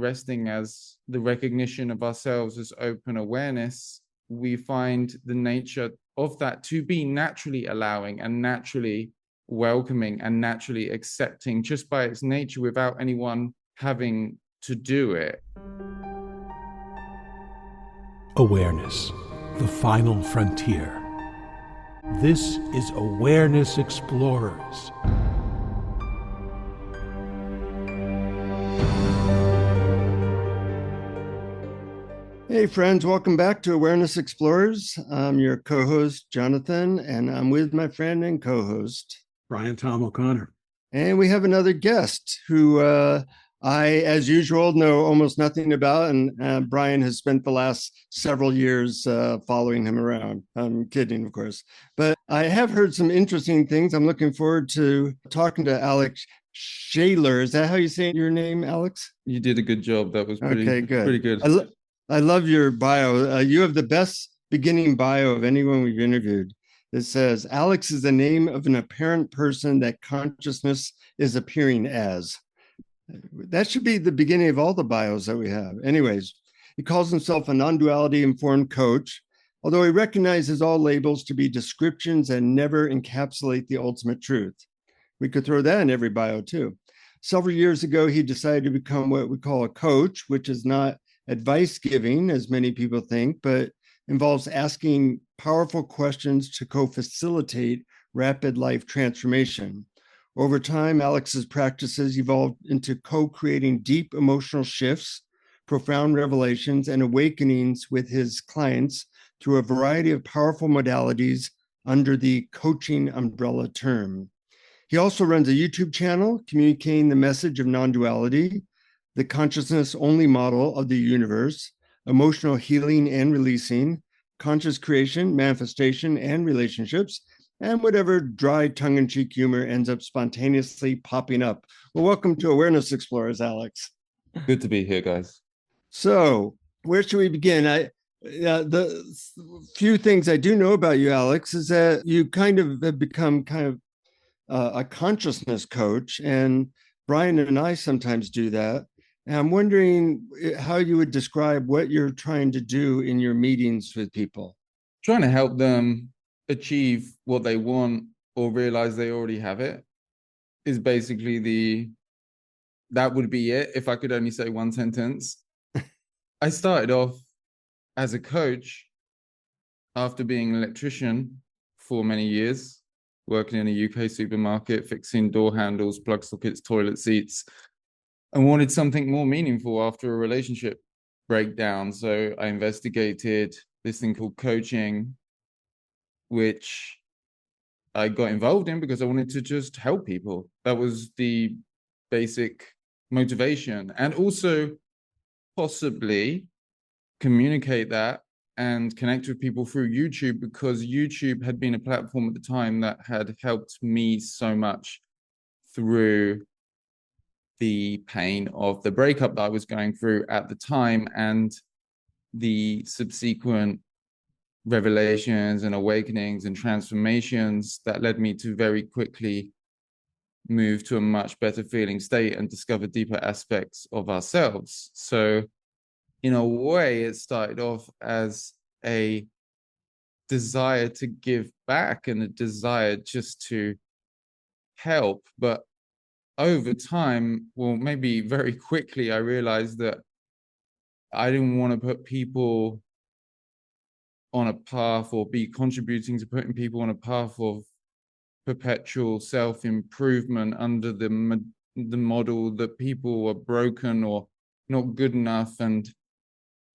resting as the recognition of ourselves as open awareness, we find the nature of that to be naturally allowing and naturally welcoming and naturally accepting just by its nature without anyone having to do it. Awareness, the final frontier. This is Awareness Explorers. Hey friends, welcome back to Awareness Explorers. I'm your co-host, Jonathan, and I'm with my friend and co-host, Brian Tom O'Connor. And we have another guest who I, as usual, know almost nothing about, and Brian has spent the last several years following him around. I'm kidding, of course. But I have heard some interesting things. I'm looking forward to talking to Alex Shailer. Is that how you say your name, Alex? You did a good job. That was pretty good. I love your bio. You have the best beginning bio of anyone we've interviewed. It says, Alex is the name of an apparent person that consciousness is appearing as. That should be the beginning of all the bios that we have. Anyways, he calls himself a non-duality informed coach, although he recognizes all labels to be descriptions and never encapsulate the ultimate truth. We could throw that in every bio too. Several years ago, he decided to become what we call a coach, which is not advice giving, as many people think, but involves asking powerful questions to co-facilitate rapid life transformation. Over time, Alex's practices evolved into co-creating deep emotional shifts, profound revelations, and awakenings with his clients through a variety of powerful modalities under the coaching umbrella term. He also runs a YouTube channel communicating the message of non-duality, the consciousness-only model of the universe, emotional healing and releasing, conscious creation, manifestation, and relationships, and whatever dry tongue-in-cheek humor ends up spontaneously popping up. Well, welcome to Awareness Explorers, Alex. Good to be here, guys. So, where should we begin? The few things I do know about you, Alex, is that you kind of have become a consciousness coach, and Brian and I sometimes do that. And I'm wondering how you would describe what you're trying to do in your meetings with people. Trying to help them achieve what they want or realize they already have it is basically that would be it if I could only say one sentence. I started off as a coach after being an electrician for many years, working in a UK supermarket, fixing door handles, plug sockets, toilet seats, and wanted something more meaningful after a relationship breakdown. So I investigated this thing called coaching, which I got involved in because I wanted to just help people. That was the basic motivation. And also possibly communicate that and connect with people through YouTube, because YouTube had been a platform at the time that had helped me so much through the pain of the breakup that I was going through at the time and the subsequent revelations and awakenings and transformations that led me to very quickly move to a much better feeling state and discover deeper aspects of ourselves. So in a way, it started off as a desire to give back and a desire just to help. But over time, well, maybe very quickly, I realized that I didn't want to put people on a path or be contributing to putting people on a path of perpetual self-improvement under the model that people are broken or not good enough and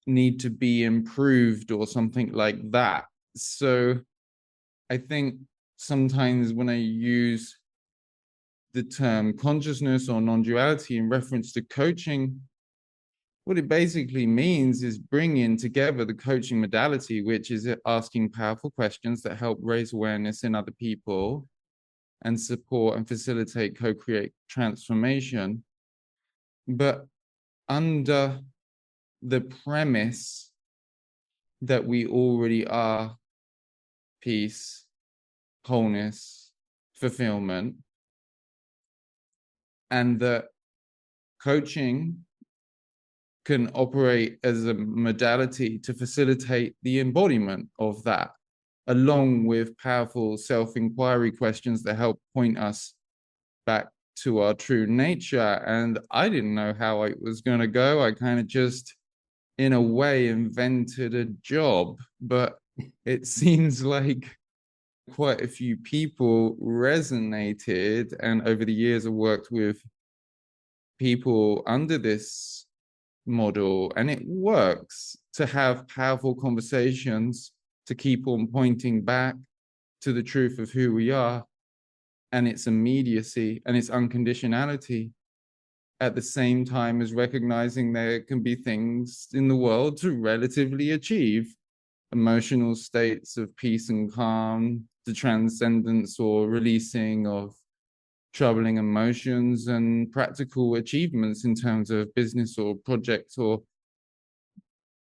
need to be improved or something like that. So I think sometimes when I use the term consciousness or non-duality in reference to coaching, what it basically means is bringing together the coaching modality, which is asking powerful questions that help raise awareness in other people and support and facilitate co-create transformation, but under the premise that we already are peace, wholeness, fulfillment, and that coaching can operate as a modality to facilitate the embodiment of that, along with powerful self-inquiry questions that help point us back to our true nature. And I didn't know how it was going to go. I kind of just, in a way, invented a job, but it seems like quite a few people resonated. And over the years, I've worked with people under this model, and it works to have powerful conversations, to keep on pointing back to the truth of who we are and its immediacy and its unconditionality, at the same time as recognizing there can be things in the world to relatively achieve emotional states of peace and calm, the transcendence or releasing of troubling emotions, and practical achievements in terms of business or project or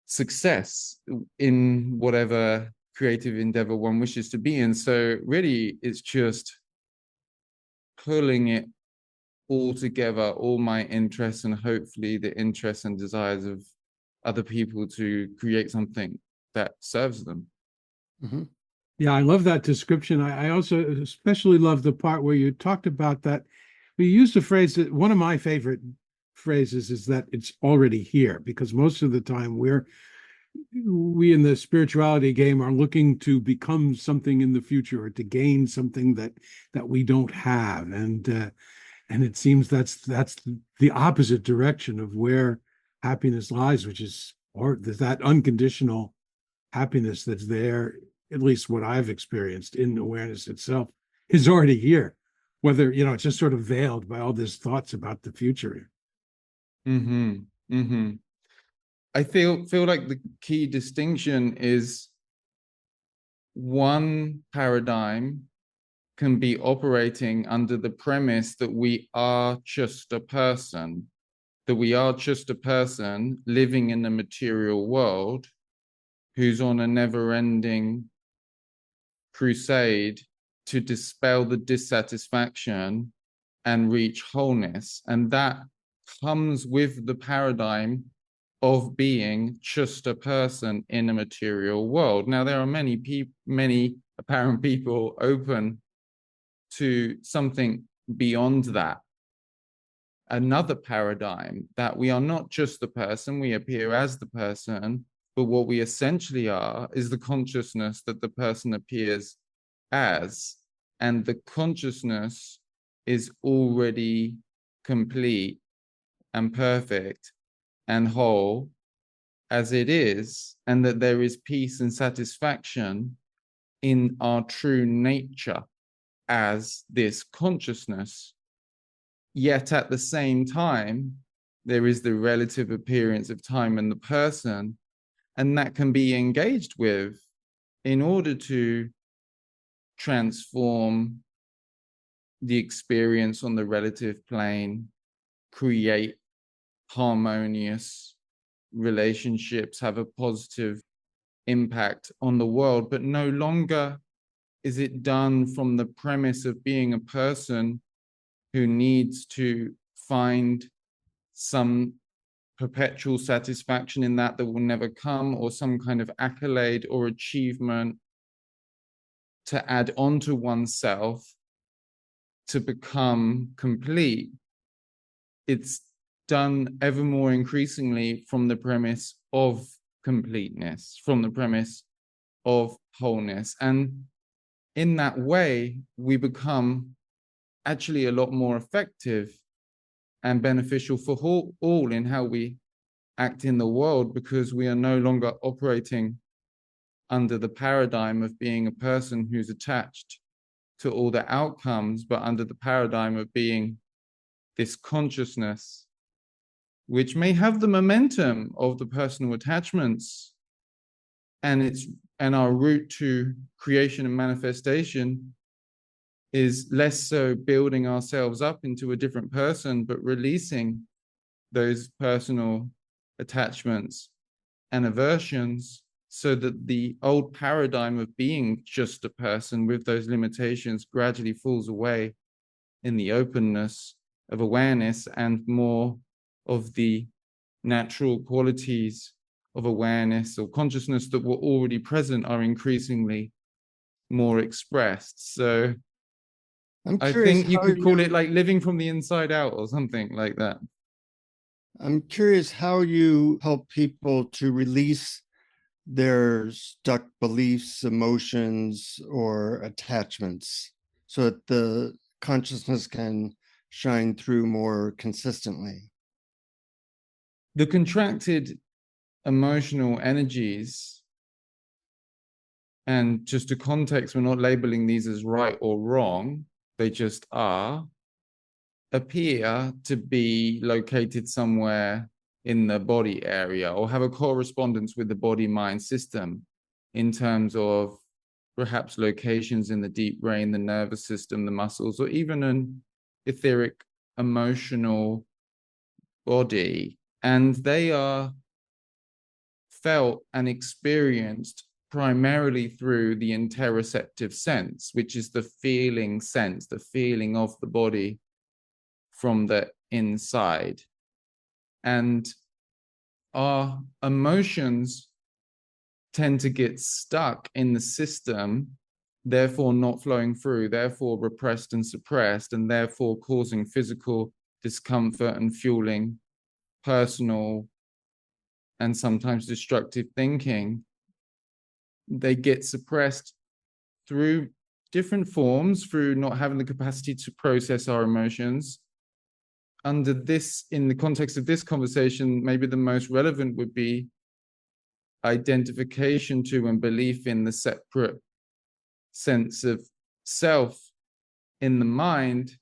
success in whatever creative endeavor one wishes to be in. So really, it's just pulling it all together, all my interests and hopefully the interests and desires of other people to create something that serves them. Mm-hmm. Yeah, I love that description. I also especially love the part where you talked about that. We used a phrase that one of my favorite phrases is that it's already here, because most of the time we in the spirituality game are looking to become something in the future or to gain something that we don't have. And it seems that's the opposite direction of where happiness lies, which is or that unconditional happiness that's there, at least what I've experienced in awareness itself, is already here. Whether, it's just sort of veiled by all these thoughts about the future. Mm-hmm. Mm-hmm. I feel like the key distinction is one paradigm can be operating under the premise that we are just a person, living in the material world who's on a never-ending crusade to dispel the dissatisfaction and reach wholeness. And that comes with the paradigm of being just a person in a material world. Now, there are many apparent people open to something beyond that. Another paradigm that we are not just the person, we appear as the person, but what we essentially are is the consciousness that the person appears as. And the consciousness is already complete and perfect and whole as it is, and that there is peace and satisfaction in our true nature as this consciousness. Yet at the same time, there is the relative appearance of time and the person, and that can be engaged with in order to transform the experience on the relative plane, create harmonious relationships, have a positive impact on the world. But no longer is it done from the premise of being a person who needs to find some perpetual satisfaction in that will never come, or some kind of accolade or achievement to add on to oneself to become complete. It's done ever more increasingly from the premise of completeness, from the premise of wholeness. And in that way, we become actually a lot more effective and beneficial for all in how we act in the world, because we are no longer operating under the paradigm of being a person who's attached to all the outcomes, but under the paradigm of being this consciousness, which may have the momentum of the personal attachments, and our route to creation and manifestation is less so building ourselves up into a different person, but releasing those personal attachments and aversions, so that the old paradigm of being just a person with those limitations gradually falls away in the openness of awareness and more of the natural qualities of awareness or consciousness that were already present are increasingly more expressed. So I think you could call it like living from the inside out or something like that. I'm curious how you help people to release their stuck beliefs, emotions, or attachments so that the consciousness can shine through more consistently. The contracted emotional energies, and just to context, we're not labeling these as right or wrong, they just are, appear to be located somewhere in the body area or have a correspondence with the body-mind system in terms of perhaps locations in the deep brain, the nervous system, the muscles, or even an etheric emotional body. And they are felt and experienced primarily through the interoceptive sense, which is the feeling sense, the feeling of the body from the inside. And our emotions tend to get stuck in the system, therefore not flowing through, therefore repressed and suppressed, and therefore causing physical discomfort and fueling personal and sometimes destructive thinking. They get suppressed through different forms, through not having the capacity to process our emotions. Under this, in the context of this conversation, maybe the most relevant would be identification to and belief in the separate sense of self in the mind,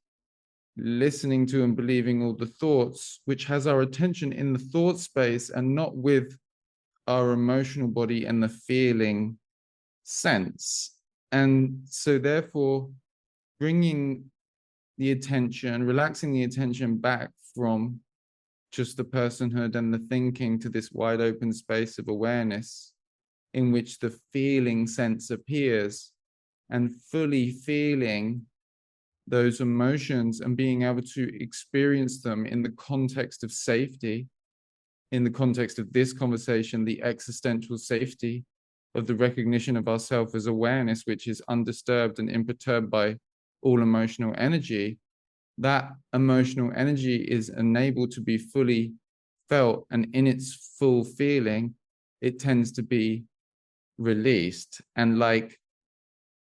listening to and believing all the thoughts, which has our attention in the thought space and not with our emotional body and the feeling sense. And so therefore bringing the attention, relaxing the attention back from just the personhood and the thinking to this wide open space of awareness in which the feeling sense appears, and fully feeling those emotions and being able to experience them in the context of safety, in the context of this conversation, the existential safety of the recognition of ourself as awareness, which is undisturbed and imperturbed by all emotional energy. That emotional energy is enabled to be fully felt, and in its full feeling, it tends to be released. And like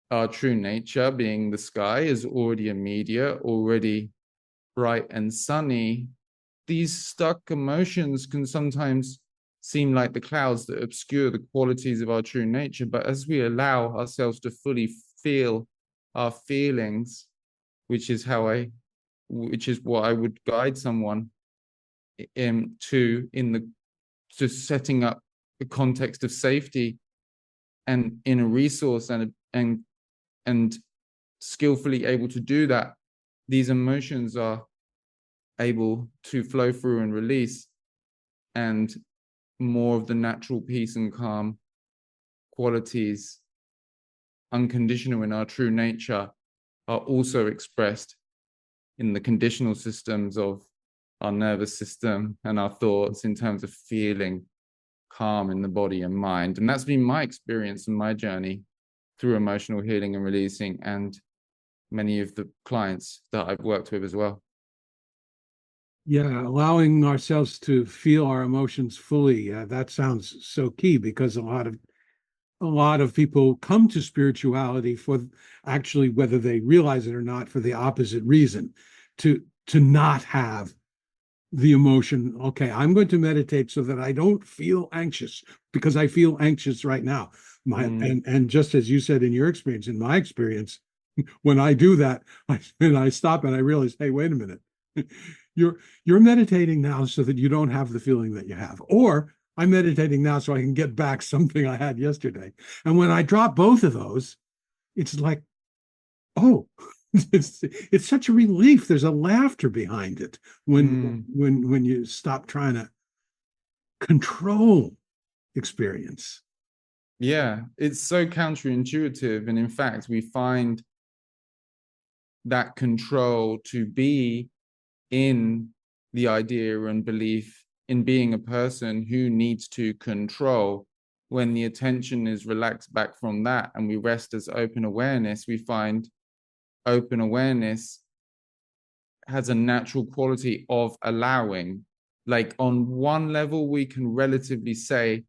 our true nature, being the sky, is already immediate, already bright and sunny, these stuck emotions can sometimes seem like the clouds that obscure the qualities of our true nature. But as we allow ourselves to fully feel our feelings, which is what I would guide someone to setting up the context of safety and in a resource and skillfully able to do that, these emotions are able to flow through and release, and more of the natural peace and calm qualities, unconditional in our true nature, are also expressed in the conditional systems of our nervous system and our thoughts in terms of feeling calm in the body and mind. And that's been my experience and my journey through emotional healing and releasing, and many of the clients that I've worked with as well. Yeah, allowing ourselves to feel our emotions fully. That sounds so key, because a lot of people come to spirituality for, actually, whether they realize it or not, for the opposite reason, to not have the emotion. Okay, I'm going to meditate so that I don't feel anxious, because I feel anxious right now. And just as you said in your experience, in my experience, when I do that, I stop and I realize, hey, wait a minute. You're meditating now so that you don't have the feeling that you have, or I'm meditating now so I can get back something I had yesterday. And when I drop both of those, it's like, oh, it's such a relief. There's a laughter behind it when you stop trying to control experience. Yeah, it's so counterintuitive. And in fact, we find that control to be in the idea and belief in being a person who needs to control, when the attention is relaxed back from that and we rest as open awareness, we find open awareness has a natural quality of allowing. Like on one level, we can relatively say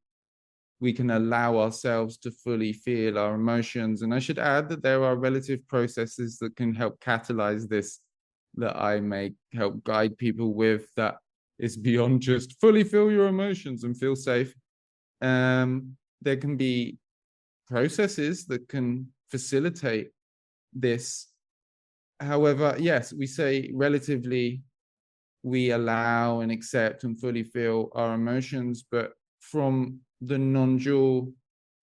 we can allow ourselves to fully feel our emotions. And I should add that there are relative processes that can help catalyze this, that I may help guide people with, that is beyond just fully feel your emotions and feel safe. There can be processes that can facilitate this. However, yes, we say relatively we allow and accept and fully feel our emotions, but from the non-dual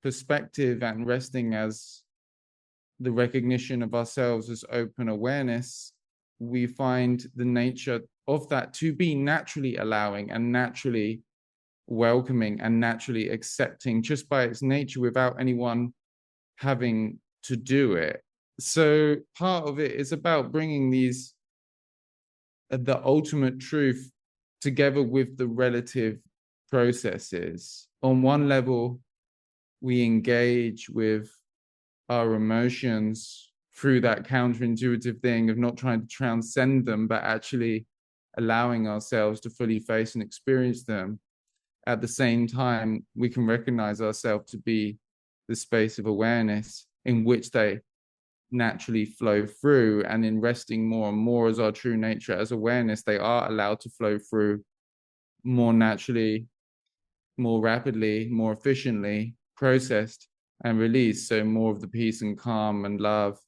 perspective and resting as the recognition of ourselves as open awareness, we find the nature of that to be naturally allowing and naturally welcoming and naturally accepting just by its nature without anyone having to do it. So part of it is about bringing these, the ultimate truth together with the relative processes. On one level, we engage with our emotions through that counterintuitive thing of not trying to transcend them, but actually allowing ourselves to fully face and experience them. At the same time, we can recognize ourselves to be the space of awareness in which they naturally flow through. And in resting more and more as our true nature, as awareness, they are allowed to flow through more naturally, more rapidly, more efficiently, processed and released. So more of the peace and calm and love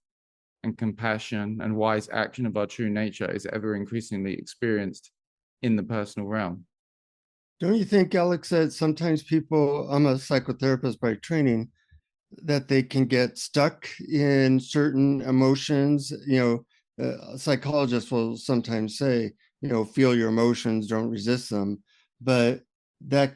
and compassion and wise action of our true nature is ever increasingly experienced in the personal realm. Don't you think, Alex, that sometimes people, I'm a psychotherapist by training, that they can get stuck in certain emotions? Psychologists will sometimes say, feel your emotions, don't resist them. But that,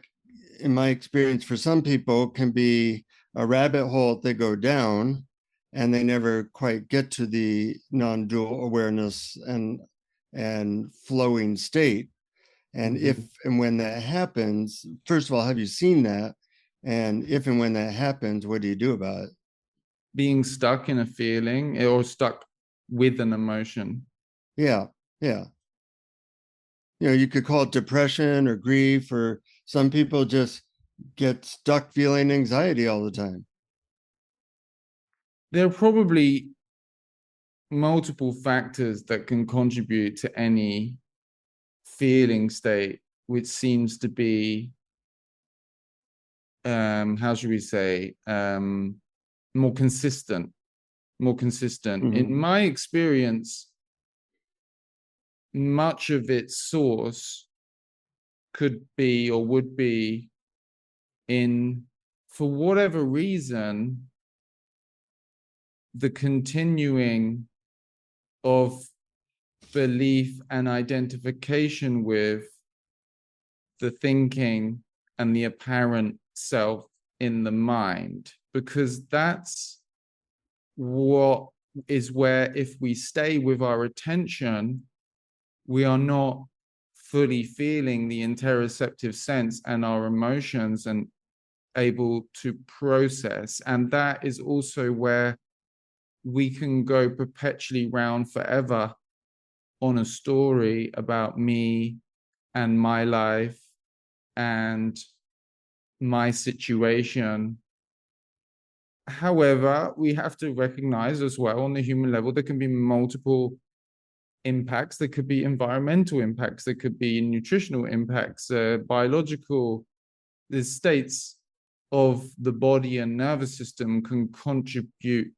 in my experience, for some people can be a rabbit hole they go down and they never quite get to the non-dual awareness and flowing state. And if and when that happens, first of all, have you seen that? And if and when that happens, what do you do about it? Being stuck in a feeling or stuck with an emotion. Yeah, yeah. You could call it depression or grief, or some people just get stuck feeling anxiety all the time. There are probably multiple factors that can contribute to any feeling state, which seems to be, how should we say, more consistent. In my experience, much of its source could be or would be in, for whatever reason, the continuing of belief and identification with the thinking and the apparent self in the mind, because that's what is where, if we stay with our attention, we are not fully feeling the interoceptive sense and our emotions and able to process. And that is also where we can go perpetually round forever on a story about me and my life and my situation. However, we have to recognize as well, on the human level, there can be multiple impacts. There could be environmental impacts. There could be nutritional impacts, biological. The states of the body and nervous system can contribute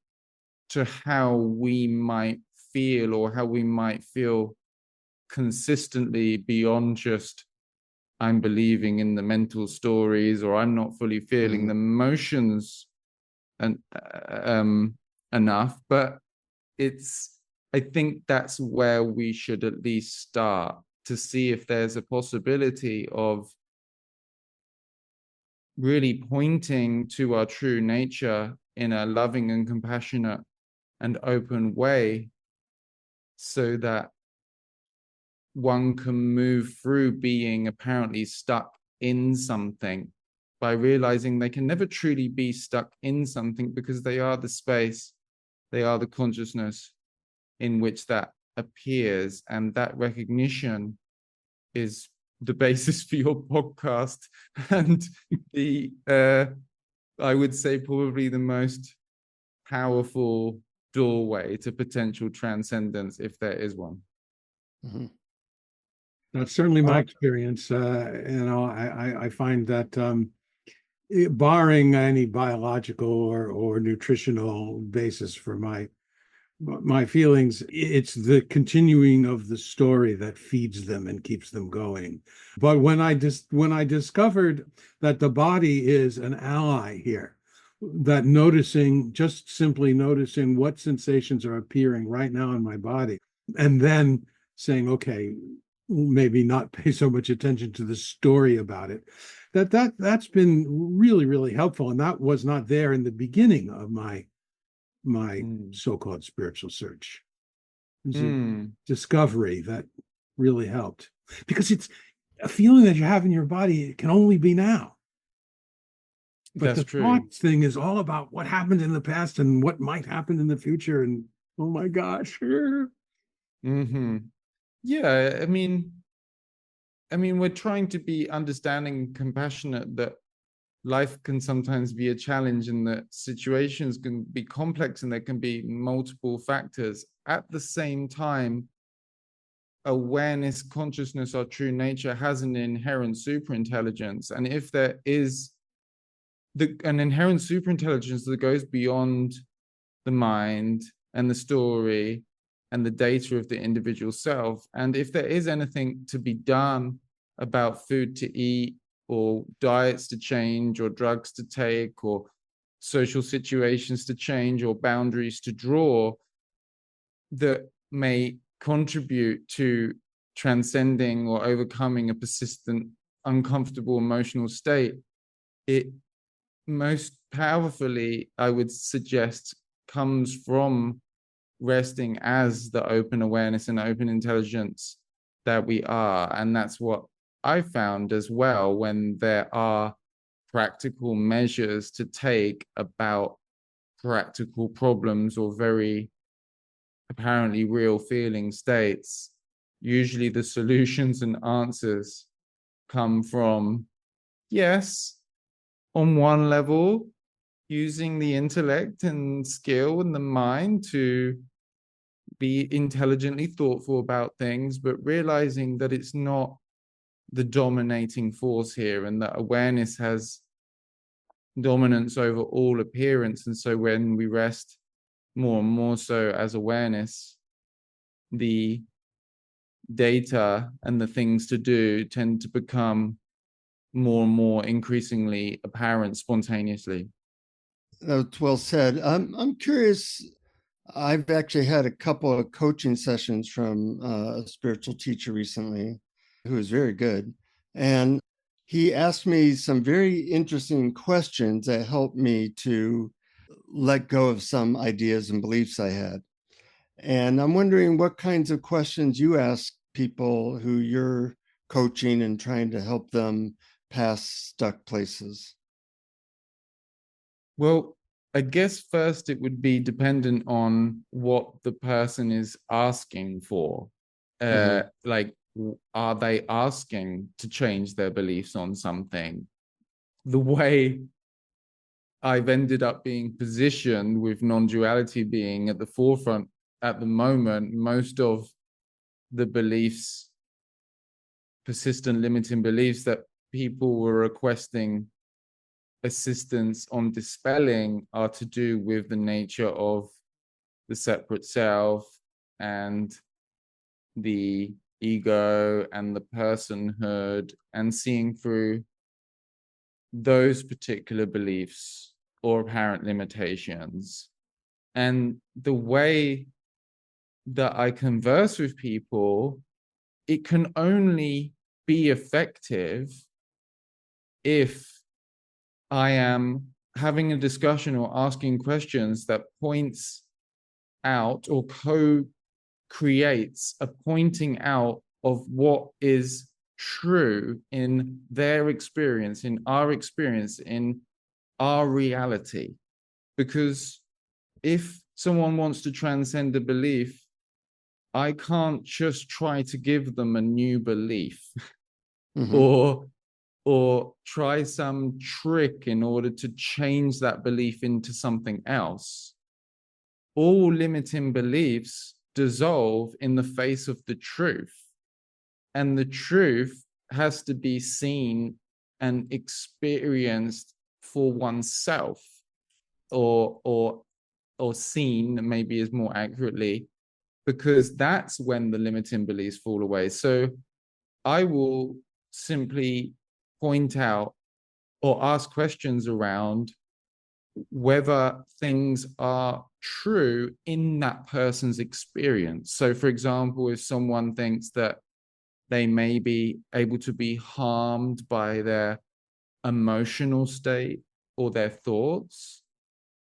to how we might feel, or how we might feel consistently beyond just I'm believing in the mental stories, or I'm not fully feeling the emotions and enough. But I think that's where we should at least start, to see if there's a possibility of really pointing to our true nature in a loving and compassionate and open way, so that one can move through being apparently stuck in something by realizing they can never truly be stuck in something, because they are the space, they are the consciousness in which that appears. And that recognition is the basis for your podcast, and the I would say probably the most powerful doorway to potential transcendence, if there is one. Mm-hmm. That's certainly my experience. I find that barring any biological or nutritional basis for my feelings, it's the continuing of the story that feeds them and keeps them going. But when I discovered that the body is an ally here, that just simply noticing what sensations are appearing right now in my body, and then saying, okay, maybe not pay so much attention to the story about it, that's been really, really helpful. And that was not there in the beginning of my so-called spiritual search. It was a discovery that really helped, because it's a feeling that you have in your body. It can only be now. But That's the true. thought thing is all about what happened in the past and what might happen in the future. And oh my gosh. Mm-hmm. Yeah, I mean, we're trying to be understanding, compassionate, that life can sometimes be a challenge and that situations can be complex and there can be multiple factors. At the same time, awareness, consciousness, our true nature has an inherent superintelligence. And if there is an inherent superintelligence that goes beyond the mind and the story and the data of the individual self, and if there is anything to be done about food to eat, or diets to change, or drugs to take, or social situations to change, or boundaries to draw, that may contribute to transcending or overcoming a persistent, uncomfortable emotional state, it most powerfully, I would suggest, comes from resting as the open awareness and open intelligence that we are. And that's what I found as well, when there are practical measures to take about practical problems or very apparently real feeling states. Usually the solutions and answers come from, yes, on one level, using the intellect and skill and the mind to be intelligently thoughtful about things, but realizing that it's not the dominating force here, and that awareness has dominance over all appearance. And so when we rest more and more so as awareness, the data and the things to do tend to become more and more increasingly apparent spontaneously. That's well said. I'm curious. I've actually had a couple of coaching sessions from a spiritual teacher recently who is very good. And he asked me some very interesting questions that helped me to let go of some ideas and beliefs I had. And I'm wondering what kinds of questions you ask people who you're coaching and trying to help them pass stuck places. Well, I guess first it would be dependent on what the person is asking for. Like, are they asking to change their beliefs on something? The way I've ended up being positioned, with non-duality being at the forefront at the moment, most of the beliefs, persistent limiting beliefs that people were requesting assistance on dispelling, are to do with the nature of the separate self and the ego and the personhood, and seeing through those particular beliefs or apparent limitations. And the way that I converse with people, it can only be effective if I am having a discussion or asking questions that points out or co-creates a pointing out of what is true in their experience, in our experience, in our reality. Because if someone wants to transcend a belief, I can't just try to give them a new belief or try some trick in order to change that belief into something else. All limiting beliefs dissolve in the face of the truth. And the truth has to be seen and experienced for oneself, or seen maybe is more accurately, because that's when the limiting beliefs fall away. So I will simply point out or ask questions around whether things are true in that person's experience. So, for example, if someone thinks that they may be able to be harmed by their emotional state or their thoughts,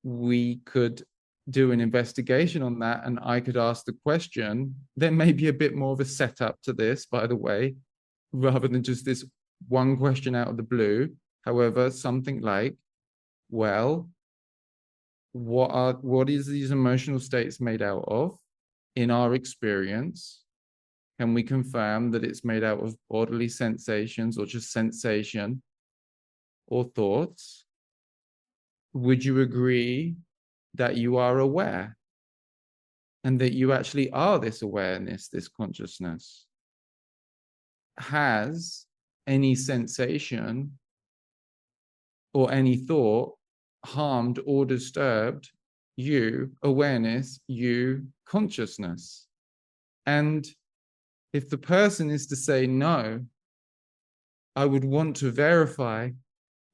we could do an investigation on that, and I could ask the question. There may be a bit more of a setup to this, by the way, rather than just this one question out of the blue. However, something like, well, what is these emotional states made out of in our experience? Can we confirm that it's made out of bodily sensations or just sensation or thoughts? Would you agree that you are aware and that you actually are this awareness, this consciousness? Has any sensation or any thought harmed or disturbed you, awareness, you, consciousness? And if the person is to say no, I would want to verify,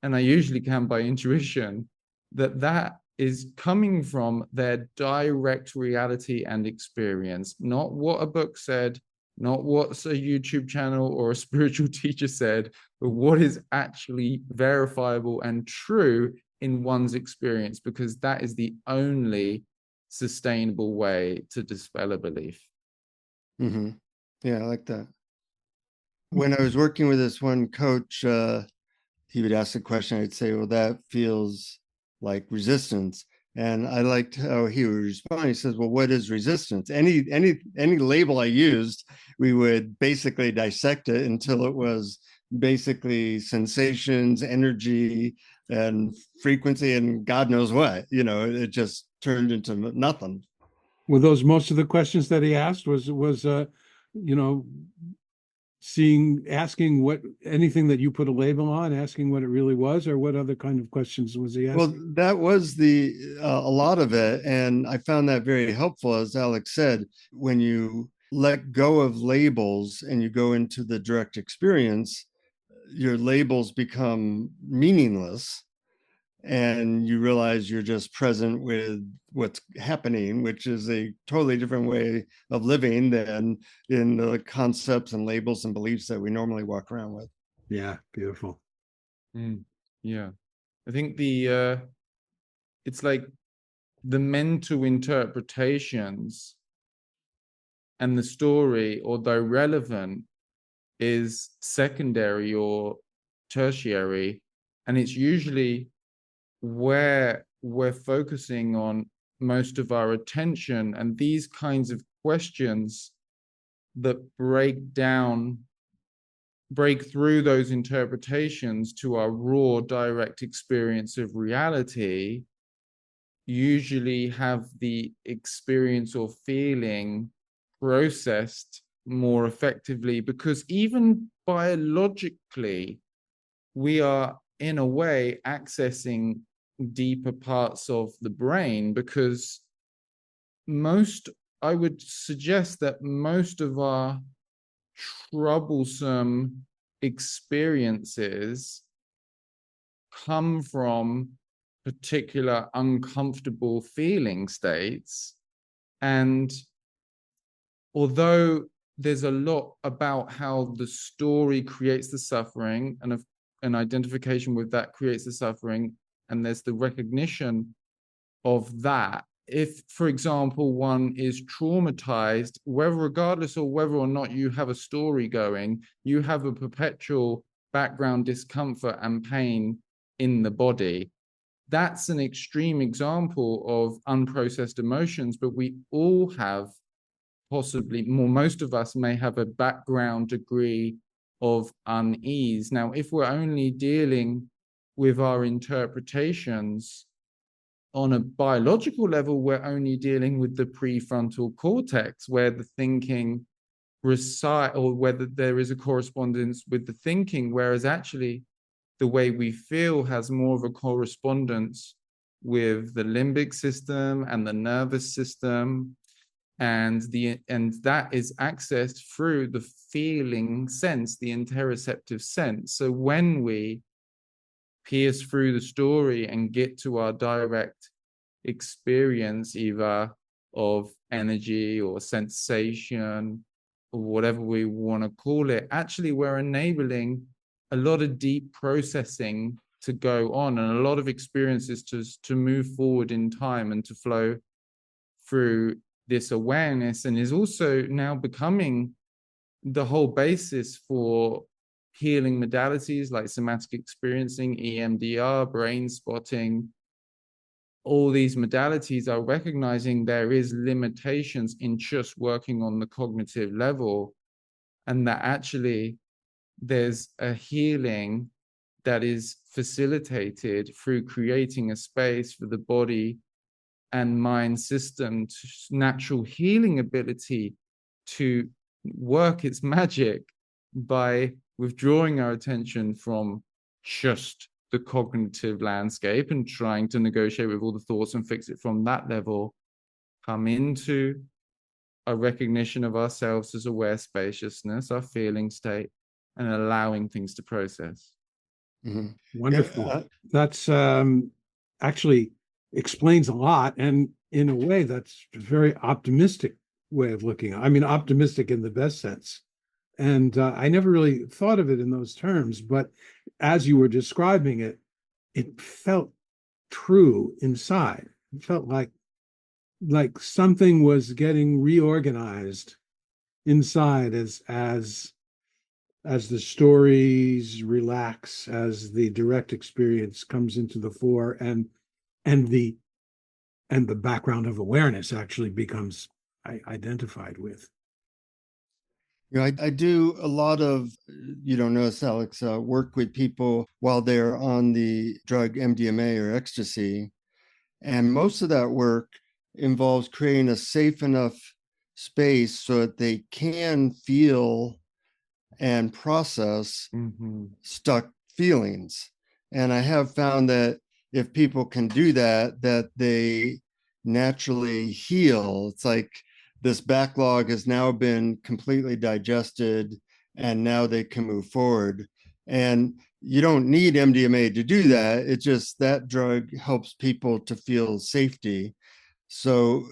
and I usually can by intuition, that that is coming from their direct reality and experience, not what a book said, not what's a YouTube channel or a spiritual teacher said, but what is actually verifiable and true in one's experience, because that is the only sustainable way to dispel a belief. Yeah, I like that. When I was working with this one coach, he would ask a question. I'd say, well, that feels like resistance. And I liked how he would respond. He says, well, what is resistance? Any label I used, we would basically dissect it until it was basically sensations, energy, and frequency, and God knows what. It just turned into nothing. Were those most of the questions that he asked? Was asking what, anything that you put a label on, asking what it really was, or what other kind of questions was he asking? Well, that was a lot of it. And I found that very helpful. As Alex said, when you let go of labels and you go into the direct experience, your labels become meaningless. And you realize you're just present with what's happening, which is a totally different way of living than in the concepts and labels and beliefs that we normally walk around with. Yeah, beautiful. Yeah, I think it's like the mental interpretations and the story, although relevant, is secondary or tertiary, and it's usually where we're focusing on most of our attention. And these kinds of questions that break through those interpretations to our raw, direct experience of reality usually have the experience or feeling processed more effectively, because even biologically, we are in a way accessing deeper parts of the brain, because I would suggest that most of our troublesome experiences come from particular uncomfortable feeling states. And although there's a lot about how the story creates the suffering, and an identification with that creates the suffering, and there's the recognition of that if, for example, one is traumatized, whether regardless of whether or not you have a story going, you have a perpetual background discomfort and pain in the body. That's an extreme example of unprocessed emotions, but we all have possibly more, most of us may have a background degree of unease. Now, if we're only dealing with our interpretations on a biological level, we're only dealing with the prefrontal cortex, where the thinking reside, or whether there is a correspondence with the thinking, whereas actually the way we feel has more of a correspondence with the limbic system and the nervous system, and that is accessed through the feeling sense, the interoceptive sense. So when we pierce through the story and get to our direct experience, either of energy or sensation or whatever we want to call it, actually we're enabling a lot of deep processing to go on, and a lot of experiences to move forward in time and to flow through this awareness, and is also now becoming the whole basis for healing modalities like somatic experiencing, EMDR, brain spotting. All these modalities are recognizing there is limitations in just working on the cognitive level, and that actually there's a healing that is facilitated through creating a space for the body and mind system to natural healing ability to work its magic by withdrawing our attention from just the cognitive landscape and trying to negotiate with all the thoughts and fix it from that level, come into a recognition of ourselves as aware spaciousness, our feeling state, and allowing things to process. Mm-hmm. Wonderful. Yeah. That's actually explains a lot, and in a way that's a very optimistic way of looking. I mean, optimistic in the best sense. And I never really thought of it in those terms, but as you were describing it, it felt true inside. It felt like something was getting reorganized inside as the stories relax, as the direct experience comes into the fore, and the background of awareness actually becomes identified with. You know, I do a lot of, you don't know this, Alex, work with people while they're on the drug MDMA or ecstasy. And most of that work involves creating a safe enough space so that they can feel and process stuck feelings. And I have found that if people can do that, that they naturally heal. It's like this backlog has now been completely digested, and now they can move forward. And you don't need MDMA to do that. It's just that drug helps people to feel safety. So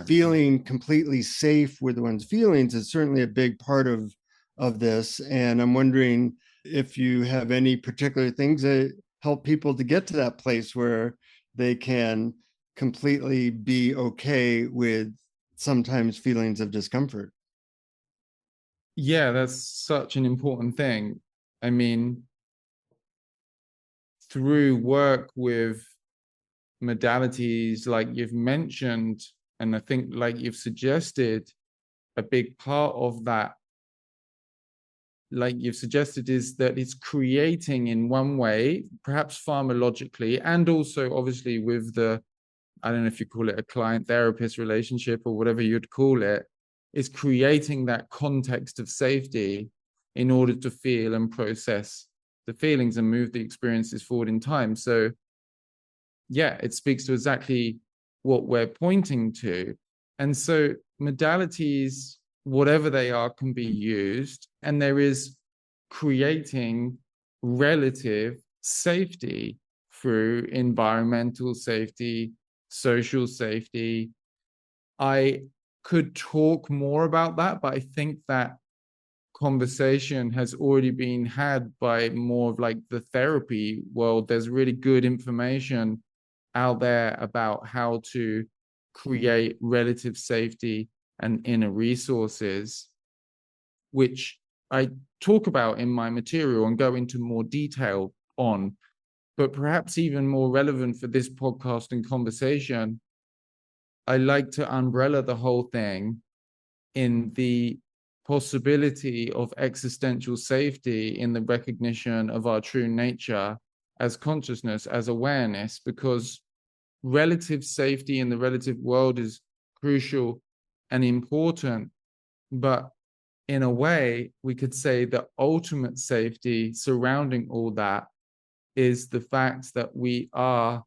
feeling completely safe with one's feelings is certainly a big part of this. And I'm wondering if you have any particular things that help people to get to that place where they can completely be okay with sometimes feelings of discomfort. Yeah, that's such an important thing. I mean, through work with modalities like you've mentioned, and I think like you've suggested, a big part of that, like you've suggested, is that it's creating in one way, perhaps pharmacologically, and also obviously with the, I don't know if you call it a client therapist relationship or whatever you'd call it, is creating that context of safety in order to feel and process the feelings and move the experiences forward in time. So yeah, it speaks to exactly what we're pointing to. And so modalities, whatever they are, can be used, and there is creating relative safety through environmental safety, social safety. I could talk more about that, but I think that conversation has already been had by more of like the therapy world. There's really good information out there about how to create relative safety and inner resources, which I talk about in my material and go into more detail on. But perhaps even more relevant for this podcast and conversation, I like to umbrella the whole thing in the possibility of existential safety in the recognition of our true nature as consciousness, as awareness, because relative safety in the relative world is crucial and important. But in a way, we could say the ultimate safety surrounding all that is the fact that we are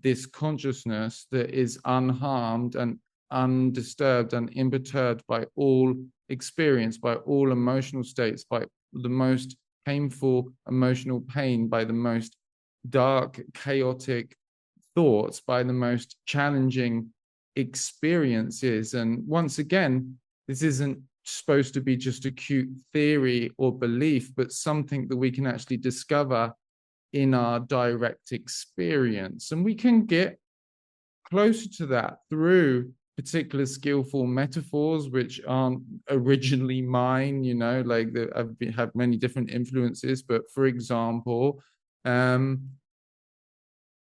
this consciousness that is unharmed and undisturbed and imperturbed by all experience, by all emotional states, by the most painful emotional pain, by the most dark, chaotic thoughts, by the most challenging experiences. And once again, this isn't supposed to be just a cute theory or belief, but something that we can actually discover in our direct experience. And we can get closer to that through particular skillful metaphors, which aren't originally mine, you know, like I've had many different influences. But for example,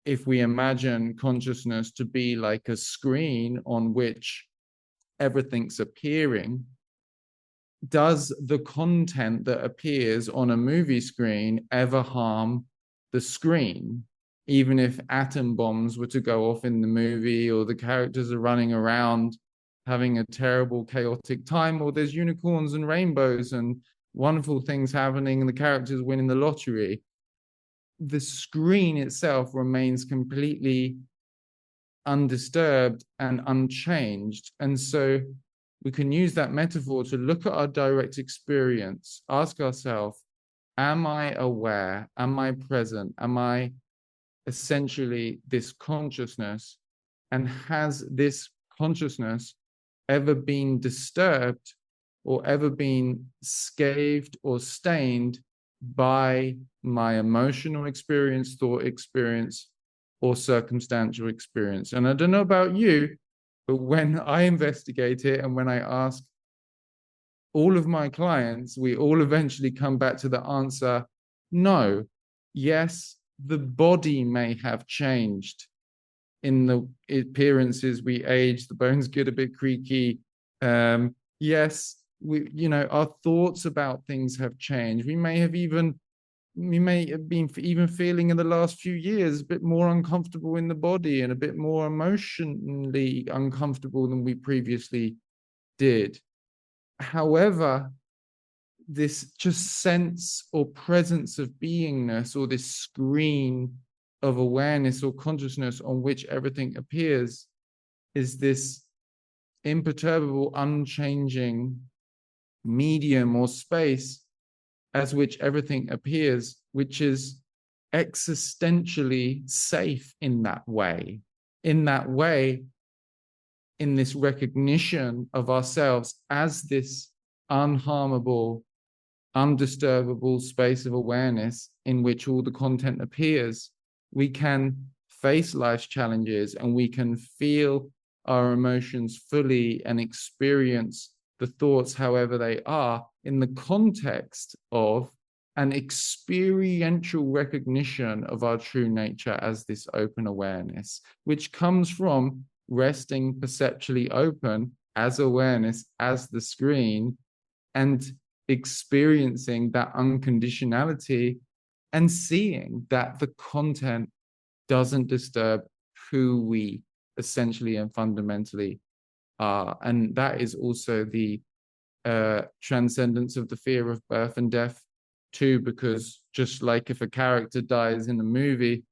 if we imagine consciousness to be like a screen on which everything's appearing, does the content that appears on a movie screen ever harm the screen? Even if atom bombs were to go off in the movie, or the characters are running around having a terrible, chaotic time, or there's unicorns and rainbows and wonderful things happening and the characters winning the lottery, the screen itself remains completely undisturbed and unchanged. And so we can use that metaphor to look at our direct experience, ask ourselves, am I aware? Am I present? Am I essentially this consciousness? And has this consciousness ever been disturbed or ever been scathed or stained by my emotional experience, thought experience, or circumstantial experience? And I don't know about you, but when I investigate it and when I ask all of my clients, we all eventually come back to the answer, no. Yes, the body may have changed in the appearances. We age, the bones get a bit creaky. Yes, our thoughts about things have changed. We may have been even feeling in the last few years a bit more uncomfortable in the body and a bit more emotionally uncomfortable than we previously did. However, this just sense or presence of beingness, or this screen of awareness or consciousness on which everything appears, is this imperturbable, unchanging medium or space as which everything appears, which is existentially safe in that way. In that way, in this recognition of ourselves as this unharmable, undisturbable space of awareness in which all the content appears, we can face life's challenges and we can feel our emotions fully and experience the thoughts however they are in the context of an experiential recognition of our true nature as this open awareness, which comes from resting perceptually open as awareness, as the screen, and experiencing that unconditionality and seeing that the content doesn't disturb who we essentially and fundamentally are. And that is also the transcendence of the fear of birth and death too, because just like if a character dies in a movie,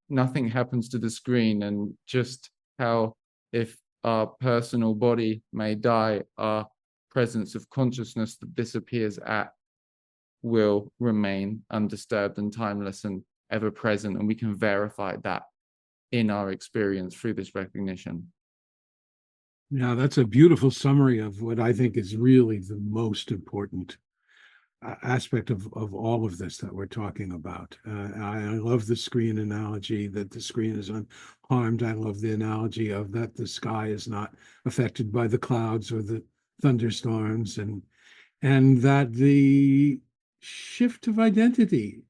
nothing happens to the screen. And just how if our personal body may die, our presence of consciousness that this appears at will remain undisturbed and timeless and ever present. And we can verify that in our experience through this recognition. Yeah, that's a beautiful summary of what I think is really the most important. aspect of all of this that we're talking about. I love the screen analogy that the screen is unharmed. I love the analogy of that the sky is not affected by the clouds or the thunderstorms, and that the shift of identity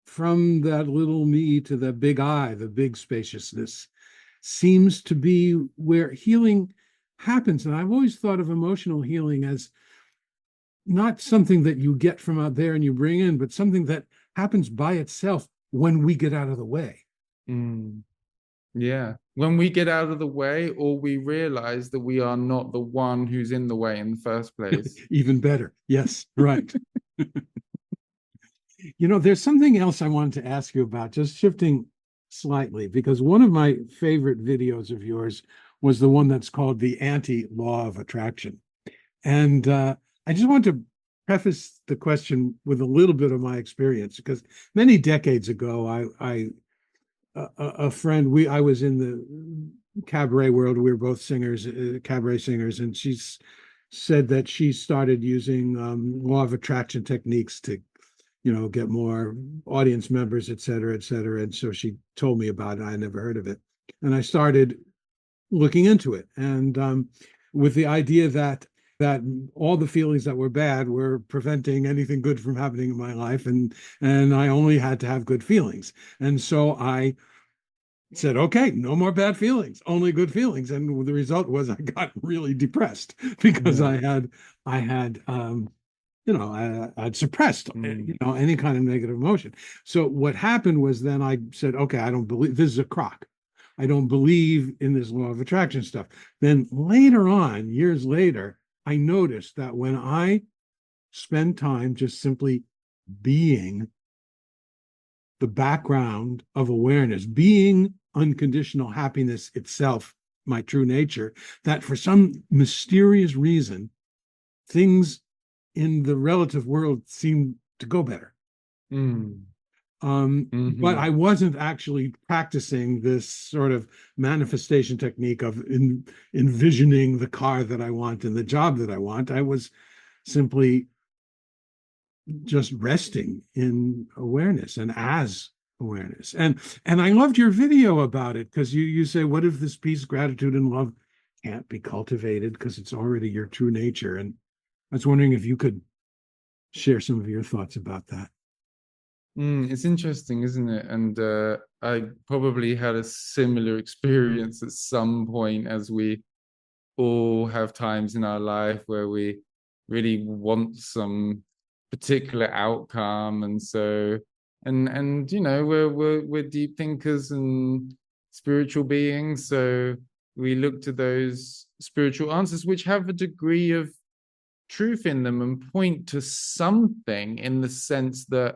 from that little me to the big I, the big spaciousness, seems to be where healing happens. And I've always thought of emotional healing as not something that you get from out there and you bring in, but something that happens by itself when we get out of the way. Mm. Yeah. When we get out of the way, or we realize that we are not the one who's in the way in the first place. Even better. Yes, right. There's something else I wanted to ask you about, just shifting slightly, because one of my favorite videos of yours was the one that's called The Anti-Law of Attraction. And I just want to preface the question with a little bit of my experience, because many decades ago, a friend, I was in the cabaret world. We were both singers, cabaret singers, and she said that she started using law of attraction techniques to, get more audience members, et cetera, et cetera. And so she told me about it. I never heard of it, and I started looking into it, and with the idea that all the feelings that were bad were preventing anything good from happening in my life, and I only had to have good feelings. And so I said, okay, no more bad feelings, only good feelings. And the result was I got really depressed because Yeah. I had I'd suppressed any kind of negative emotion. So what happened was then I said, okay, I don't believe this is a crock. I don't believe in this law of attraction stuff. Then later on, years later, I noticed that when I spend time just simply being the background of awareness, being unconditional happiness itself, my true nature, that for some mysterious reason, things in the relative world seem to go better. Mm. But I wasn't actually practicing this sort of manifestation technique of envisioning the car that I want and the job that I want. I was simply just resting in awareness and as awareness. And I loved your video about it, because you say, what if this peace, gratitude, and love can't be cultivated because it's already your true nature? And I was wondering if you could share some of your thoughts about that. It's interesting, isn't it? And I probably had a similar experience at some point, as we all have times in our life where we really want some particular outcome, and so we're deep thinkers and spiritual beings, so we look to those spiritual answers which have a degree of truth in them and point to something, in the sense that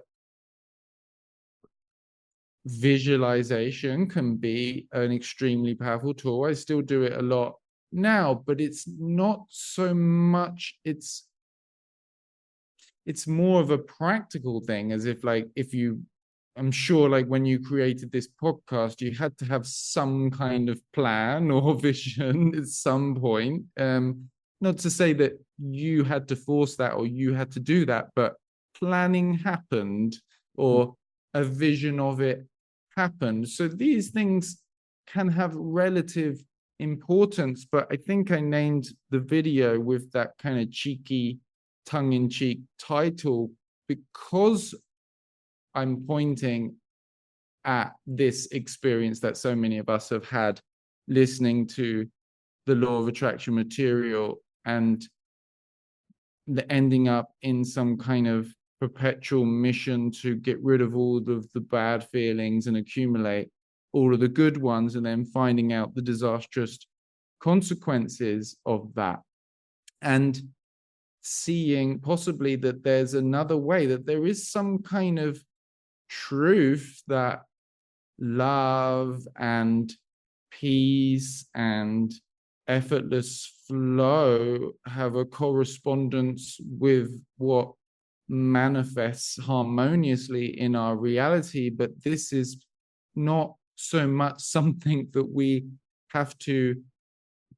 visualization can be an extremely powerful tool. I still do it a lot now, but it's not so much, it's more of a practical thing, as if, like, I'm sure, like, when you created this podcast, you had to have some kind of plan or vision at some point. Not to say that you had to force that or you had to do that, but planning happened, or a vision of it happened. So these things can have relative importance, but I think I named the video with that kind of cheeky, tongue-in-cheek title because I'm pointing at this experience that so many of us have had listening to the law of attraction material, and the ending up in some kind of perpetual mission to get rid of all of the bad feelings and accumulate all of the good ones, and then finding out the disastrous consequences of that, and seeing possibly that there's another way, that there is some kind of truth that love and peace and effortless flow have a correspondence with what manifests harmoniously in our reality. But this is not so much something that we have to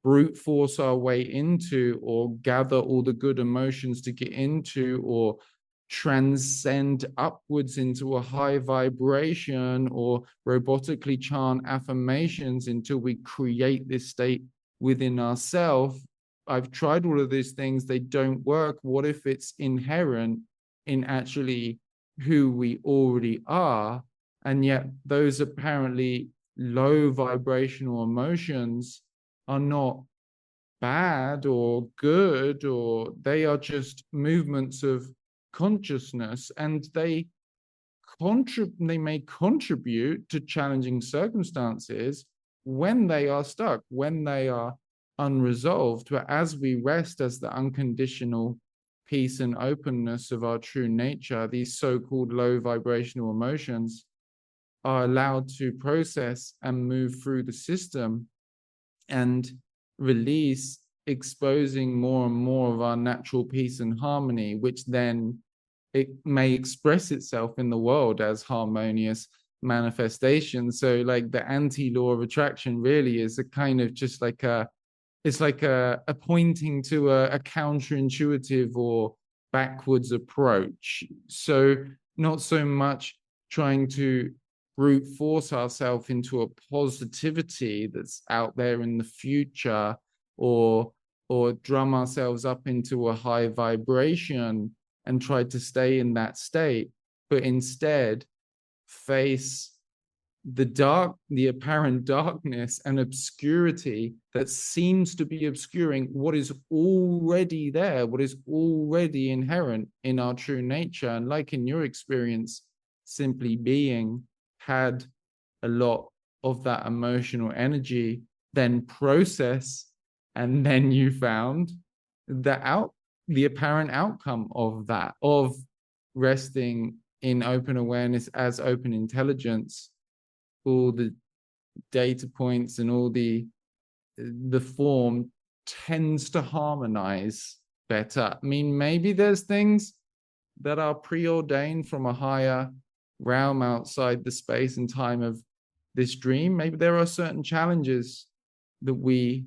brute force our way into, or gather all the good emotions to get into, or transcend upwards into a high vibration or robotically chant affirmations until we create this state within ourselves. I've tried all of these things, they don't work. What if it's inherent in actually who we already are? And yet those apparently low vibrational emotions are not bad or good, or they are just movements of consciousness, and they may contribute to challenging circumstances when they are stuck, when they are unresolved. But as we rest as the unconditional peace and openness of our true nature, these so-called low vibrational emotions are allowed to process and move through the system and release, exposing more and more of our natural peace and harmony, which then it may express itself in the world as harmonious manifestation. So like the anti-law of attraction really is a kind of just like it's like a pointing to a counterintuitive or backwards approach. So not so much trying to brute force ourselves into a positivity that's out there in the future, or drum ourselves up into a high vibration and try to stay in that state, but instead face the apparent darkness and obscurity that seems to be obscuring what is already there, what is already inherent in our true nature. And like in your experience, simply being had a lot of that emotional energy, then process, and then you found the apparent outcome of that, of resting in open awareness as open intelligence. All the data points and all the form tends to harmonize better. I mean, maybe there's things that are preordained from a higher realm outside the space and time of this dream. Maybe there are certain challenges that we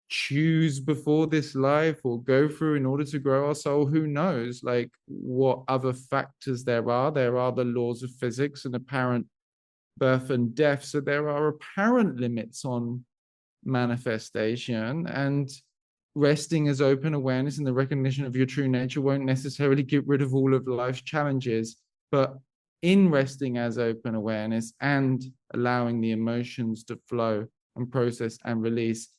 choose before this life or go through in order to grow our soul. Who knows, like, what other factors there are. There are the laws of physics and apparent birth and death, so there are apparent limits on manifestation, and resting as open awareness and the recognition of your true nature won't necessarily get rid of all of life's challenges. But in resting as open awareness and allowing the emotions to flow and process and release,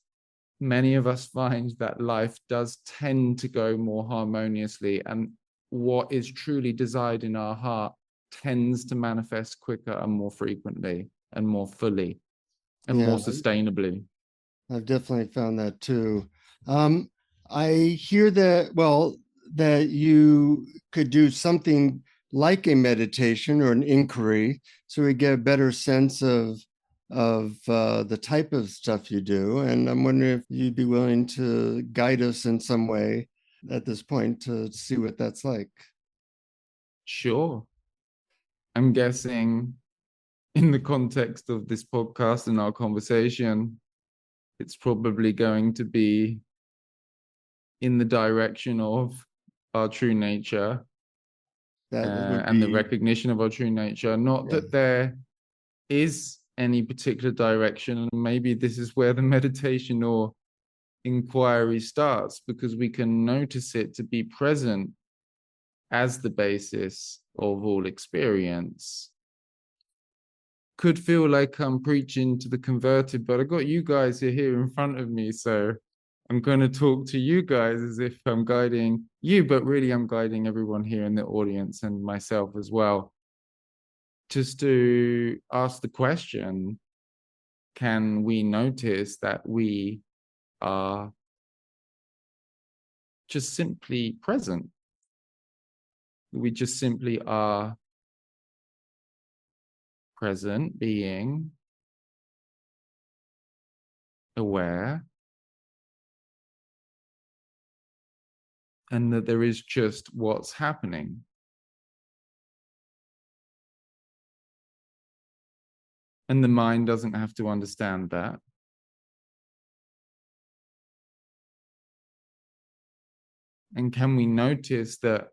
many of us find that life does tend to go more harmoniously, and what is truly desired in our heart tends to manifest quicker and more frequently and more fully and more sustainably. I've definitely found that too. I hear that, well, that you could do something like a meditation or an inquiry, so we get a better sense of the type of stuff you do. And I'm wondering if you'd be willing to guide us in some way at this point to see what that's like. Sure. I'm guessing in the context of this podcast and our conversation, it's probably going to be in the direction of our true nature and the recognition of our true nature. Not that there is any particular direction, and maybe this is where the meditation or inquiry starts, because we can notice it to be present as the basis of all experience. Could feel like I'm preaching to the converted, but I got you guys here in front of me, so I'm going to talk to you guys as if I'm guiding you, but really I'm guiding everyone here in the audience and myself as well. Just to ask the question, can we notice that we are just simply present? We just simply are present, being aware, and that there is just what's happening. And the mind doesn't have to understand that. And can we notice that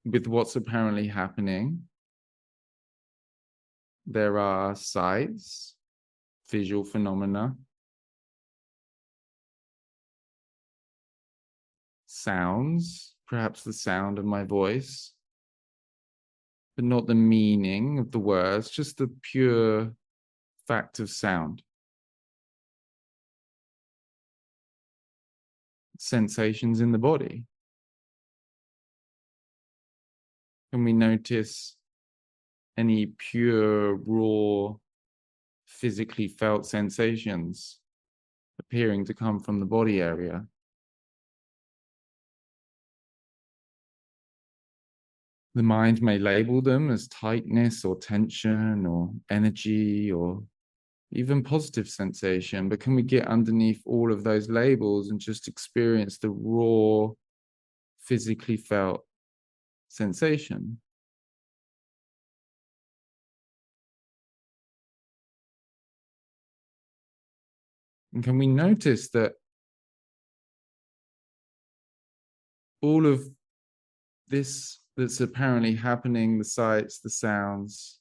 with what's apparently happening. There are sights, visual phenomena, sounds, perhaps the sound of my voice, but not the meaning of the words, just the pure fact of sound. Sensations in the body. Can we notice any pure, raw, physically felt sensations appearing to come from the body area? The mind may label them as tightness or tension or energy or even positive sensation, but can we get underneath all of those labels and just experience the raw, physically felt sensation? And can we notice that all of this that's apparently happening, the sights, the sounds,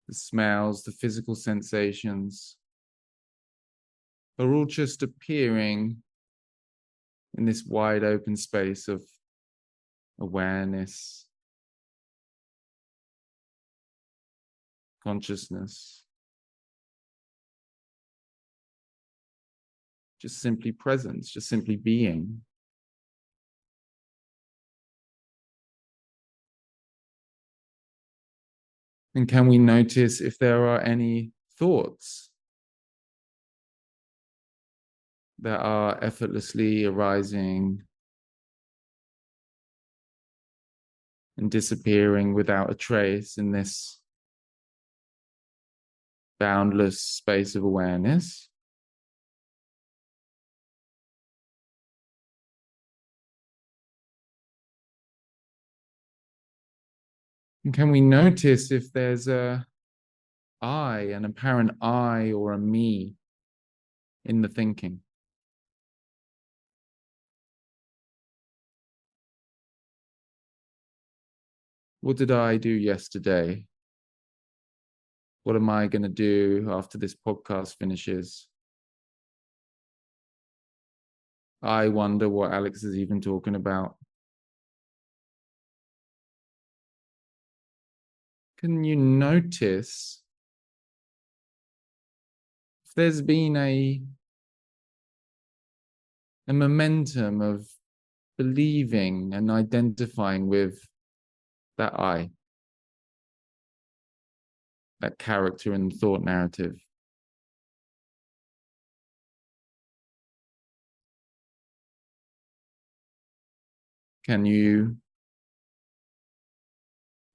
the smells, the physical sensations, are all just appearing in this wide open space of awareness, consciousness, just simply presence, just simply being. And can we notice if there are any thoughts that are effortlessly arising and disappearing without a trace in this boundless space of awareness? And can we notice if there's a I, an apparent I or a me in the thinking? What did I do yesterday? What am I going to do after this podcast finishes? I wonder what Alex is even talking about. Can you notice if there's been a momentum of believing and identifying with that I, that character in the thought narrative?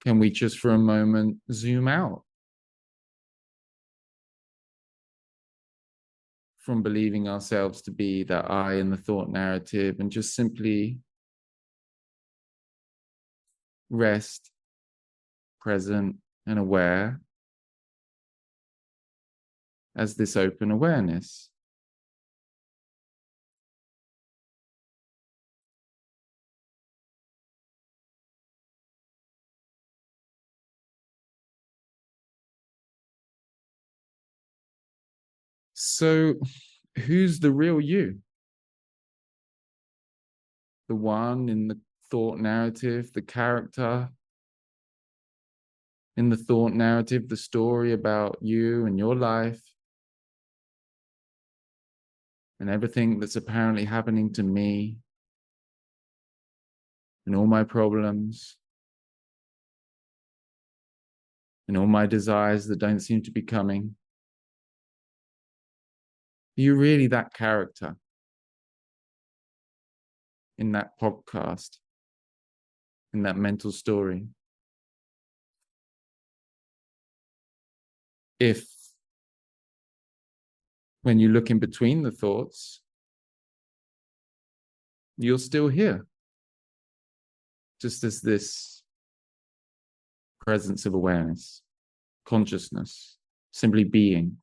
Can we just for a moment zoom out from believing ourselves to be that I in the thought narrative and just simply rest, present, and aware as this open awareness? So, who's the real you? The one in the thought narrative, the character in the thought narrative, the story about you and your life and everything that's apparently happening to me and all my problems and all my desires that don't seem to be coming. Are you really that character in that podcast, in that mental story? If when you look in between the thoughts, you're still here, just as this presence of awareness, consciousness, simply being.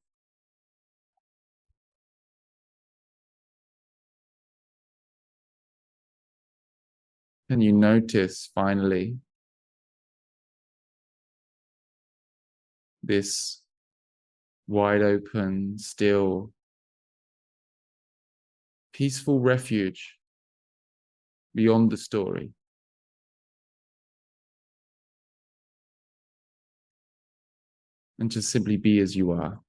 and you notice finally this wide open, still, peaceful refuge beyond the story. And just simply be as you are.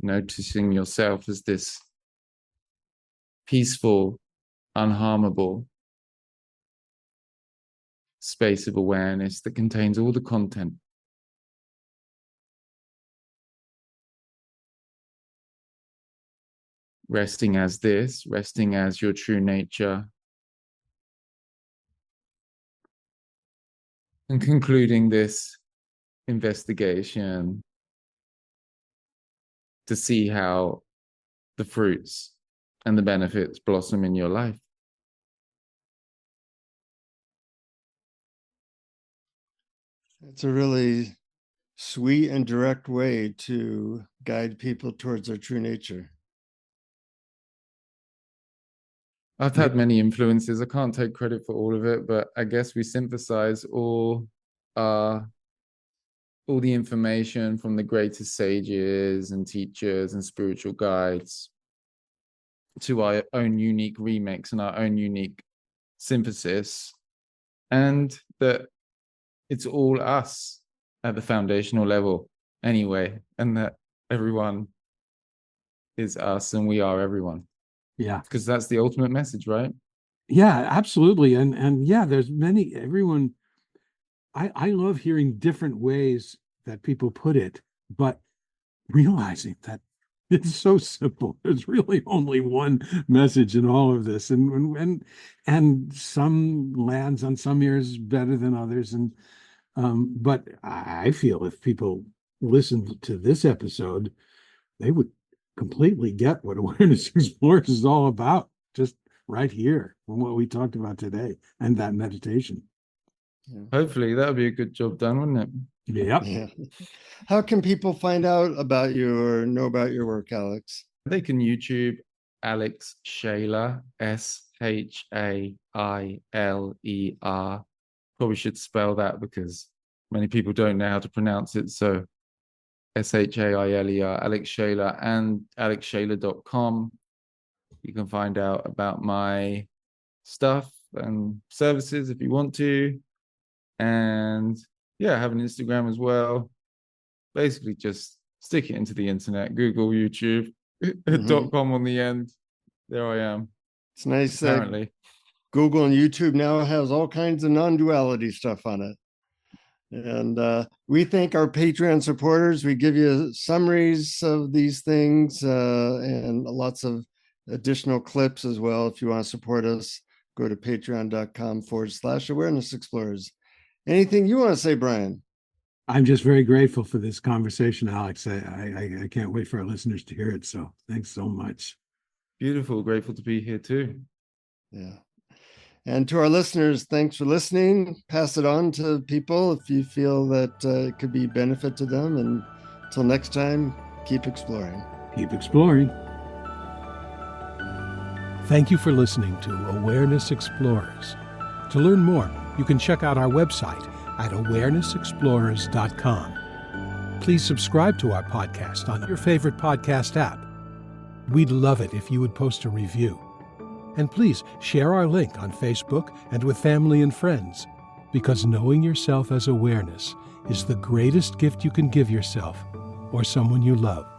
Noticing yourself as this peaceful, unharmable space of awareness that contains all the content. Resting as this, resting as your true nature. And concluding this investigation to see how the fruits and the benefits blossom in your life. It's a really sweet and direct way to guide people towards their true nature. I've had many influences. I can't take credit for all of it, but I guess we synthesize all the information from the greatest sages and teachers and spiritual guides to our own unique remix and our own unique synthesis, and that it's all us at the foundational level anyway, and that everyone is us and we are everyone. Yeah. Because that's the ultimate message, right? Yeah, absolutely. And yeah, there's everyone, I love hearing different ways that people put it, but realizing that it's so simple. There's really only one message in all of this. And some lands on some ears better than others. And but I feel if people listened to this episode, they would completely get what Awareness Explorers is all about, just right here from what we talked about today and that meditation. Yeah. Hopefully that would be a good job done, wouldn't it? Yeah. How can people find out about you or know about your work, Alex? They can YouTube Alex Shailer, Shailer. Probably should spell that because many people don't know how to pronounce it. So Shailer, Alex Shailer, and alexshailer.com. You can find out about my stuff and services if you want to. And yeah, I have an Instagram as well. Basically, just stick it into the internet, Google, YouTube, .com on the end. There I am. It's nice Apparently. that Google and YouTube now has all kinds of non-duality stuff on it. And we thank our Patreon supporters. We give you summaries of these things and lots of additional clips as well. If you want to support us, go to patreon.com/awareness explorers. Anything you want to say, Brian? I'm just very grateful for this conversation, Alex. I can't wait for our listeners to hear it. So thanks so much. Beautiful. Grateful to be here too. Yeah. And to our listeners, thanks for listening. Pass it on to people if you feel that it could be benefit to them. And until next time, keep exploring. Keep exploring. Thank you for listening to Awareness Explorers. To learn more, you can check out our website at awarenessexplorers.com. Please subscribe to our podcast on your favorite podcast app. We'd love it if you would post a review. And please share our link on Facebook and with family and friends, because knowing yourself as awareness is the greatest gift you can give yourself or someone you love.